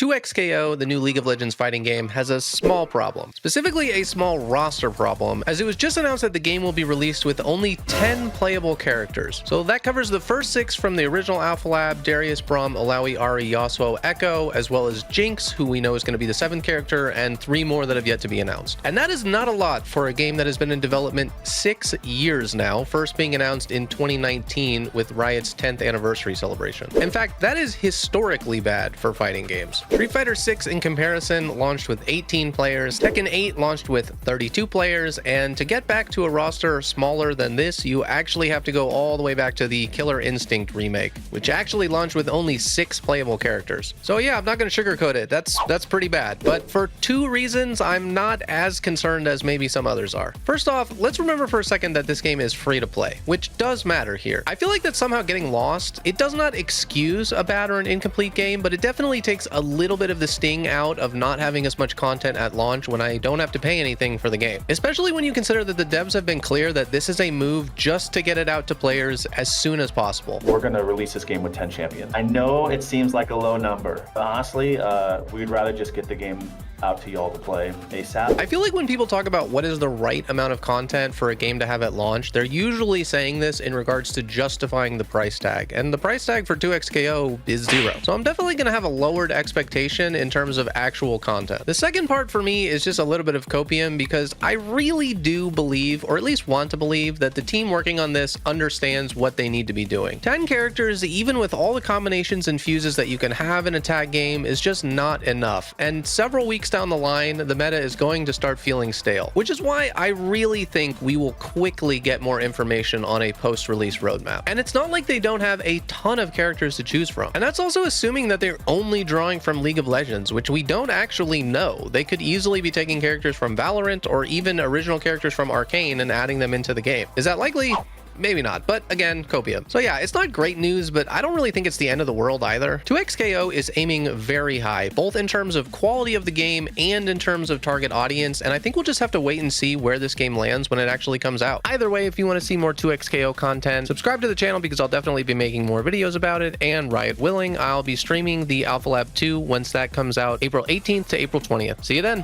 2XKO, the new League of Legends fighting game, has a small problem. Specifically a small roster problem, as it was just announced that the game will be released with only 10 playable characters. So that covers the first 6 from the original Alpha Lab: Darius, Braum, Alawi, Ari, Yasuo, Echo, as well as Jinx, who we know is going to be the 7th character, and 3 more that have yet to be announced. And that is not a lot for a game that has been in development 6 years now, first being announced in 2019 with Riot's 10th anniversary celebration. In fact, that is historically bad for fighting games. Street Fighter 6 in comparison launched with 18 players, Tekken 8 launched with 32 players, and to get back to a roster smaller than this, you actually have to go all the way back to the Killer Instinct remake, which actually launched with only 6 playable characters. So yeah, I'm not going to sugarcoat it, that's pretty bad, but for 2 reasons, I'm not as concerned as maybe some others are. First off, let's remember for a second that this game is free to play, which does matter here. I feel like that somehow getting lost, it does not excuse a bad or an incomplete game, but it definitely takes a little bit of the sting out of not having as much content at launch when I don't have to pay anything for the game. Especially when you consider that the devs have been clear that this is a move just to get it out to players as soon as possible. We're going to release this game with 10 champions. I know it seems like a low number, but honestly, we'd rather just get the game out to y'all to play ASAP. I feel like when people talk about what is the right amount of content for a game to have at launch, they're usually saying this in regards to justifying the price tag, and the price tag for 2XKO is 0. So I'm definitely going to have a lowered expectation in terms of actual content. The second part for me is just a little bit of copium, because I really do believe, or at least want to believe, that the team working on this understands what they need to be doing. 10 characters, even with all the combinations and fuses that you can have in a tag game, is just not enough, and several weeks down the line, the meta is going to start feeling stale, which is why I really think we will quickly get more information on a post-release roadmap. And it's not like they don't have a ton of characters to choose from. And that's also assuming that they're only drawing from League of Legends, which we don't actually know. They could easily be taking characters from Valorant or even original characters from Arcane and adding them into the game. Is that likely? Maybe not, but again, copium. So yeah, it's not great news, but I don't really think it's the end of the world either. 2XKO is aiming very high, both in terms of quality of the game and in terms of target audience, and I think we'll just have to wait and see where this game lands when it actually comes out. Either way, if you want to see more 2XKO content, subscribe to the channel because I'll definitely be making more videos about it, and Riot willing, I'll be streaming the Alpha Lab 2 once that comes out April 18th to April 20th. See you then!